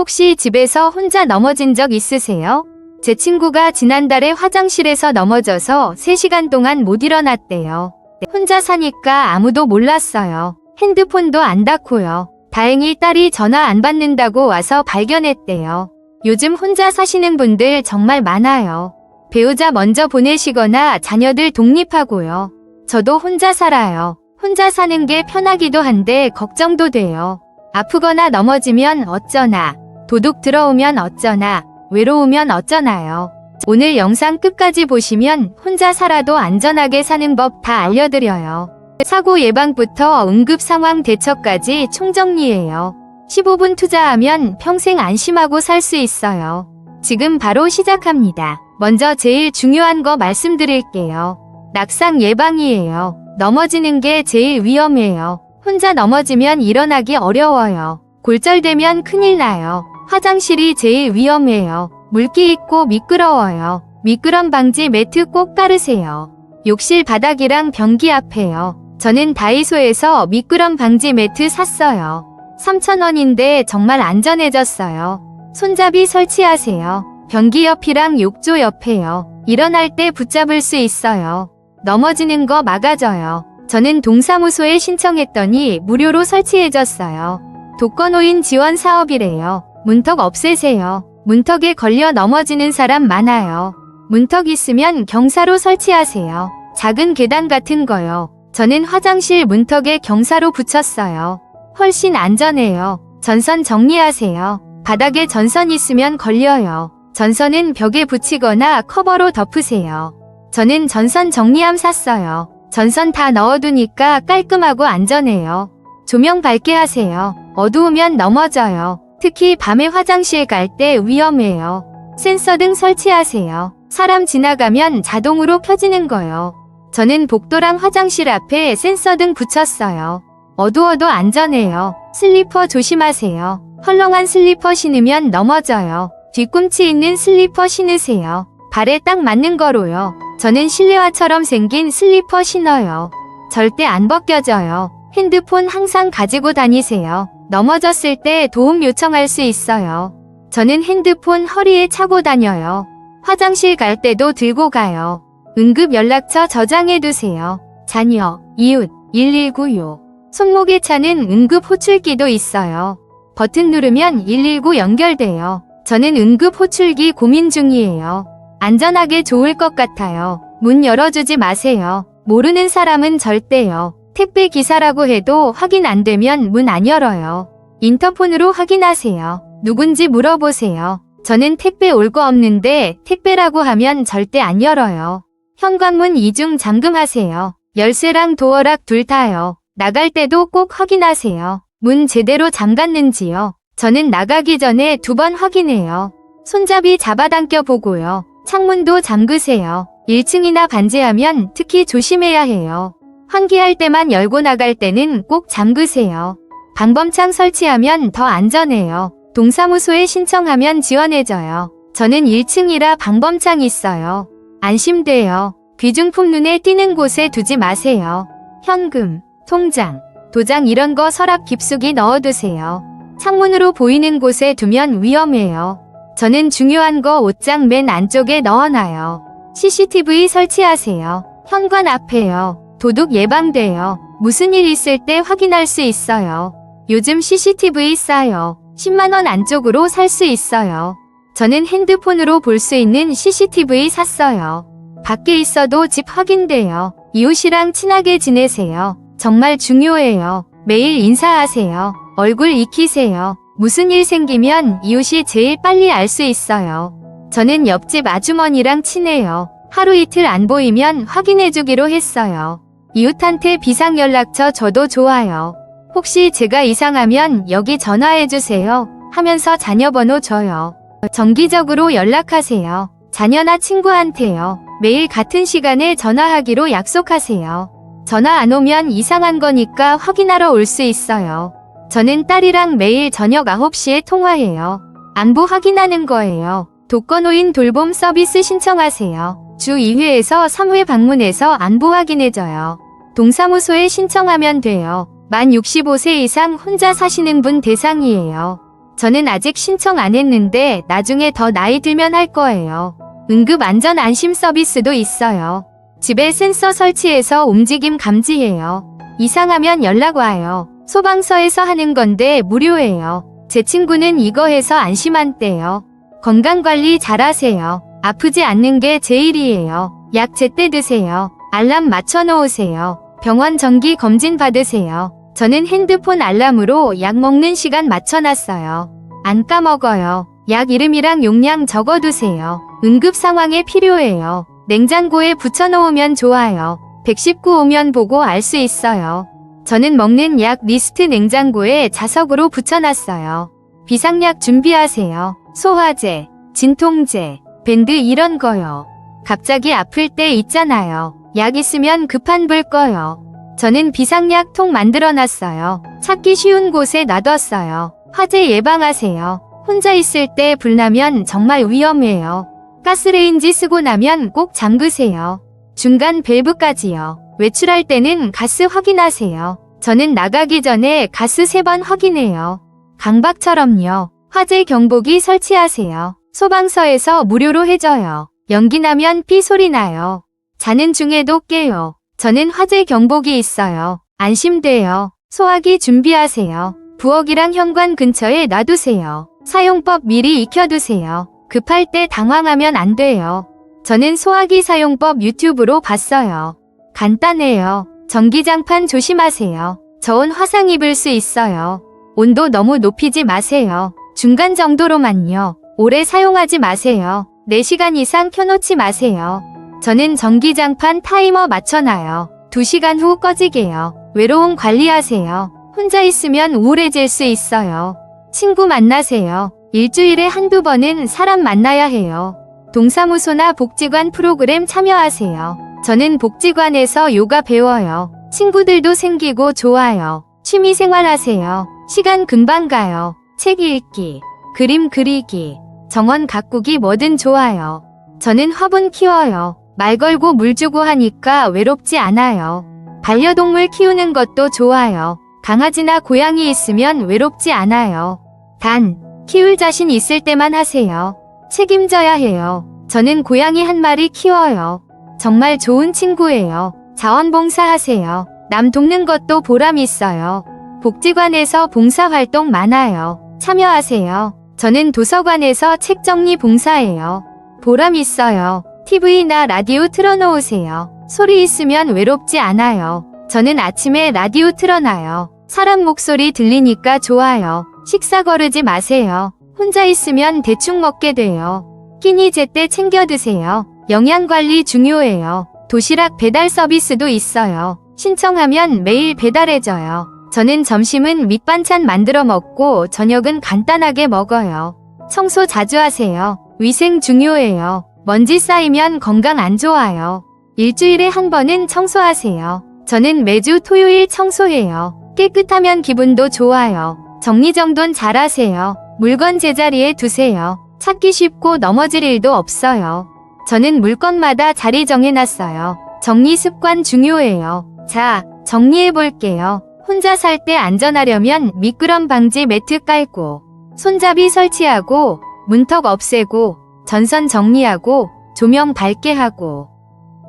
혹시 집에서 혼자 넘어진 적 있으세요? 제 친구가 지난달에 화장실에서 넘어져서 3시간 동안 못 일어났대요. 혼자 사니까 아무도 몰랐어요. 핸드폰도 안 닿고요. 다행히 딸이 전화 안 받는다고 와서 발견했대요. 요즘 혼자 사시는 분들 정말 많아요. 배우자 먼저 보내시거나 자녀들 독립하고요. 저도 혼자 살아요. 혼자 사는 게 편하기도 한데 걱정도 돼요. 아프거나 넘어지면 어쩌나, 도둑 들어오면 어쩌나, 외로우면 어쩌나요. 오늘 영상 끝까지 보시면 혼자 살아도 안전하게 사는 법 다 알려드려요. 사고 예방부터 응급 상황 대처까지 총정리해요. 15분 투자하면 평생 안심하고 살 수 있어요. 지금 바로 시작합니다. 먼저 제일 중요한 거 말씀드릴게요. 낙상 예방이에요. 넘어지는 게 제일 위험해요. 혼자 넘어지면 일어나기 어려워요. 골절되면 큰일 나요. 화장실이 제일 위험해요. 물기 있고 미끄러워요. 미끄럼 방지 매트 꼭 깔으세요. 욕실 바닥이랑 변기 앞에요. 저는 다이소에서 미끄럼 방지 매트 샀어요. 3,000원인데 정말 안전해졌어요. 손잡이 설치하세요. 변기 옆이랑 욕조 옆에요. 일어날 때 붙잡을 수 있어요. 넘어지는 거 막아줘요. 저는 동사무소에 신청했더니 무료로 설치해줬어요. 독거노인 지원 사업이래요. 문턱 없애세요. 문턱에 걸려 넘어지는 사람 많아요. 문턱 있으면 경사로 설치하세요. 작은 계단 같은 거요. 저는 화장실 문턱에 경사로 붙였어요. 훨씬 안전해요. 전선 정리하세요. 바닥에 전선 있으면 걸려요. 전선은 벽에 붙이거나 커버로 덮으세요. 저는 전선 정리함 샀어요. 전선 다 넣어두니까 깔끔하고 안전해요. 조명 밝게 하세요. 어두우면 넘어져요. 특히 밤에 화장실 갈 때 위험해요. 센서등 설치하세요. 사람 지나가면 자동으로 켜지는 거요. 저는 복도랑 화장실 앞에 센서등 붙였어요. 어두워도 안전해요. 슬리퍼 조심하세요. 헐렁한 슬리퍼 신으면 넘어져요. 뒤꿈치 있는 슬리퍼 신으세요. 발에 딱 맞는 거로요. 저는 실내화처럼 생긴 슬리퍼 신어요. 절대 안 벗겨져요. 핸드폰 항상 가지고 다니세요. 넘어졌을 때 도움 요청할 수 있어요. 저는 핸드폰 허리에 차고 다녀요. 화장실 갈 때도 들고 가요. 응급 연락처 저장해두세요. 자녀, 이웃, 119요. 손목에 차는 응급 호출기도 있어요. 버튼 누르면 119 연결돼요. 저는 응급 호출기 고민 중이에요. 안전하게 좋을 것 같아요. 문 열어주지 마세요. 모르는 사람은 절대요. 택배 기사라고 해도 확인 안 되면 문 안 열어요. 인터폰으로 확인하세요. 누군지 물어보세요. 저는 택배 올 거 없는데 택배라고 하면 절대 안 열어요. 현관문 이중 잠금하세요. 열쇠랑 도어락 둘 다요. 나갈 때도 꼭 확인하세요. 문 제대로 잠갔는지요. 저는 나가기 전에 2번 확인해요. 손잡이 잡아당겨 보고요. 창문도 잠그세요. 1층이나 반지하면 특히 조심해야 해요. 환기할 때만 열고 나갈 때는 꼭 잠그세요. 방범창 설치하면 더 안전해요. 동사무소에 신청하면 지원해줘요. 저는 1층이라 방범창 있어요. 안심돼요. 귀중품 눈에 띄는 곳에 두지 마세요. 현금, 통장, 도장 이런 거 서랍 깊숙이 넣어두세요. 창문으로 보이는 곳에 두면 위험해요. 저는 중요한 거 옷장 맨 안쪽에 넣어놔요. CCTV 설치하세요. 현관 앞에요. 도둑 예방돼요. 무슨 일 있을 때 확인할 수 있어요. 요즘 CCTV 싸요. 10만원 안쪽으로 살 수 있어요. 저는 핸드폰으로 볼 수 있는 CCTV 샀어요. 밖에 있어도 집 확인돼요. 이웃이랑 친하게 지내세요. 정말 중요해요. 매일 인사하세요. 얼굴 익히세요. 무슨 일 생기면 이웃이 제일 빨리 알 수 있어요. 저는 옆집 아주머니랑 친해요. 하루 이틀 안 보이면 확인해주기로 했어요. 이웃한테 비상연락처 줘도 좋아요. 혹시 제가 이상하면 여기 전화해주세요 하면서 자녀 번호 줘요. 정기적으로 연락하세요. 자녀나 친구한테요. 매일 같은 시간에 전화하기로 약속하세요. 전화 안 오면 이상한 거니까 확인하러 올 수 있어요. 저는 딸이랑 매일 저녁 9시에 통화해요. 안부 확인하는 거예요. 독거노인 돌봄 서비스 신청하세요. 주 2회에서 3회 방문해서 안부 확인해줘요. 동사무소에 신청하면 돼요. 만 65세 이상 혼자 사시는 분 대상이에요. 저는 아직 신청 안 했는데 나중에 더 나이 들면 할 거예요. 응급 안전 안심 서비스도 있어요. 집에 센서 설치해서 움직임 감지해요. 이상하면 연락 와요. 소방서에서 하는 건데 무료예요. 제 친구는 이거 해서 안심한대요. 건강관리 잘하세요. 아프지 않는 게 제일이에요. 약 제때 드세요. 알람 맞춰 놓으세요. 병원 정기 검진 받으세요. 저는 핸드폰 알람으로 약 먹는 시간 맞춰놨어요. 안 까먹어요. 약 이름이랑 용량 적어두세요. 응급 상황에 필요해요. 냉장고에 붙여놓으면 좋아요. 119 오면 보고 알 수 있어요. 저는 먹는 약 리스트 냉장고에 자석으로 붙여놨어요. 비상약 준비하세요. 소화제, 진통제, 밴드 이런 거요. 갑자기 아플 때 있잖아요. 약 있으면 급한 불 꺼요. 저는 비상약 통 만들어놨어요. 찾기 쉬운 곳에 놔뒀어요. 화재 예방하세요. 혼자 있을 때 불나면 정말 위험해요. 가스레인지 쓰고 나면 꼭 잠그세요. 중간 밸브까지요. 외출할 때는 가스 확인하세요. 저는 나가기 전에 가스 3번 확인해요. 강박처럼요. 화재 경보기 설치하세요. 소방서에서 무료로 해줘요. 연기 나면 삐 소리 나요. 자는 중에도 깨요. 저는 화재 경보기 있어요. 안심돼요. 소화기 준비하세요. 부엌이랑 현관 근처에 놔두세요. 사용법 미리 익혀두세요. 급할 때 당황하면 안 돼요. 저는 소화기 사용법 유튜브로 봤어요. 간단해요. 전기장판 조심하세요. 저온 화상 입을 수 있어요. 온도 너무 높이지 마세요. 중간 정도로만요. 오래 사용하지 마세요. 4시간 이상 켜놓지 마세요. 저는 전기장판 타이머 맞춰놔요. 2시간 후 꺼지게요. 외로움 관리하세요. 혼자 있으면 우울해질 수 있어요. 친구 만나세요. 일주일에 한두 번은 사람 만나야 해요. 동사무소나 복지관 프로그램 참여하세요. 저는 복지관에서 요가 배워요. 친구들도 생기고 좋아요. 취미생활 하세요. 시간 금방 가요. 책 읽기, 그림 그리기, 정원 가꾸기 뭐든 좋아요. 저는 화분 키워요. 말 걸고 물 주고 하니까 외롭지 않아요. 반려동물 키우는 것도 좋아요. 강아지나 고양이 있으면 외롭지 않아요. 단, 키울 자신 있을 때만 하세요. 책임져야 해요. 저는 고양이 한 마리 키워요. 정말 좋은 친구예요. 자원봉사하세요. 남 돕는 것도 보람 있어요. 복지관에서 봉사활동 많아요. 참여하세요. 저는 도서관에서 책 정리 봉사해요. 보람 있어요. TV나 라디오 틀어놓으세요. 소리 있으면 외롭지 않아요. 저는 아침에 라디오 틀어놔요. 사람 목소리 들리니까 좋아요. 식사 거르지 마세요. 혼자 있으면 대충 먹게 돼요. 끼니 제때 챙겨 드세요. 영양관리 중요해요. 도시락 배달 서비스도 있어요. 신청하면 매일 배달해줘요. 저는 점심은 밑반찬 만들어 먹고 저녁은 간단하게 먹어요. 청소 자주 하세요. 위생 중요해요. 먼지 쌓이면 건강 안 좋아요. 일주일에 한 번은 청소하세요. 저는 매주 토요일 청소해요. 깨끗하면 기분도 좋아요. 정리정돈 잘하세요. 물건 제자리에 두세요. 찾기 쉽고 넘어질 일도 없어요. 저는 물건마다 자리 정해놨어요. 정리 습관 중요해요. 자, 정리해볼게요. 혼자 살 때 안전하려면 미끄럼 방지 매트 깔고, 손잡이 설치하고, 문턱 없애고, 전선 정리하고, 조명 밝게 하고,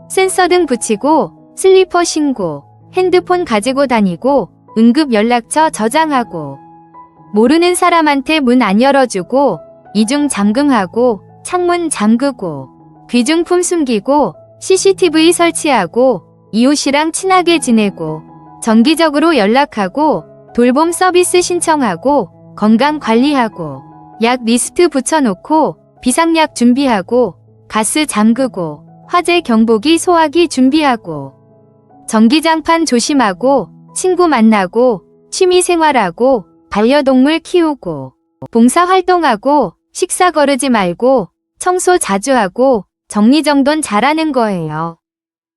센서 등 붙이고, 슬리퍼 신고, 핸드폰 가지고 다니고, 응급 연락처 저장하고, 모르는 사람한테 문 안 열어주고, 이중 잠금하고, 창문 잠그고, 귀중품 숨기고, CCTV 설치하고, 이웃이랑 친하게 지내고, 정기적으로 연락하고, 돌봄 서비스 신청하고, 건강 관리하고, 약 리스트 붙여놓고, 비상약 준비하고, 가스 잠그고, 화재 경보기 소화기 준비하고, 전기장판 조심하고, 친구 만나고, 취미 생활하고, 반려동물 키우고, 봉사활동하고, 식사 거르지 말고, 청소 자주 하고, 정리정돈 잘하는 거예요.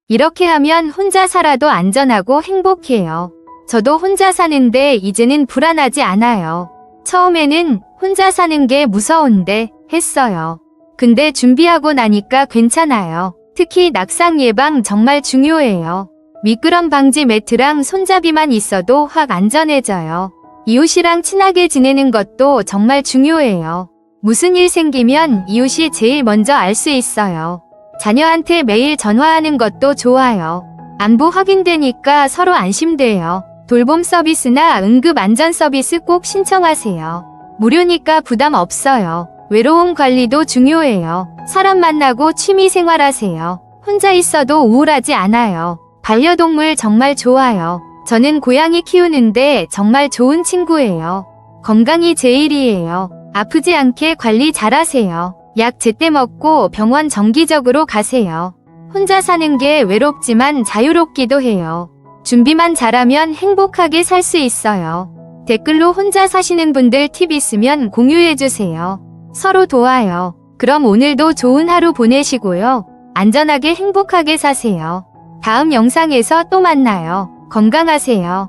이렇게 하면 혼자 살아도 안전하고 행복해요. 저도 혼자 사는데 이제는 불안하지 않아요. 처음에는 혼자 사는 게 무서운데 했어요. 근데 준비하고 나니까 괜찮아요. 특히 낙상 예방 정말 중요해요. 미끄럼 방지 매트랑 손잡이만 있어도 확 안전해져요. 이웃이랑 친하게 지내는 것도 정말 중요해요. 무슨 일 생기면 이웃이 제일 먼저 알 수 있어요. 자녀한테 매일 전화하는 것도 좋아요. 안부 확인되니까 서로 안심돼요. 돌봄 서비스나 응급 안전 서비스 꼭 신청하세요. 무료니까 부담 없어요. 외로움 관리도 중요해요. 사람 만나고 취미 생활하세요. 혼자 있어도 우울하지 않아요. 반려동물 정말 좋아요. 저는 고양이 키우는데 정말 좋은 친구예요. 건강이 제일이에요. 아프지 않게 관리 잘하세요. 약 제때 먹고 병원 정기적으로 가세요. 혼자 사는 게 외롭지만 자유롭기도 해요. 준비만 잘하면 행복하게 살 수 있어요. 댓글로 혼자 사시는 분들 팁 있으면 공유해주세요. 서로 도와요. 그럼 오늘도 좋은 하루 보내시고요. 안전하게 행복하게 사세요. 다음 영상에서 또 만나요. 건강하세요.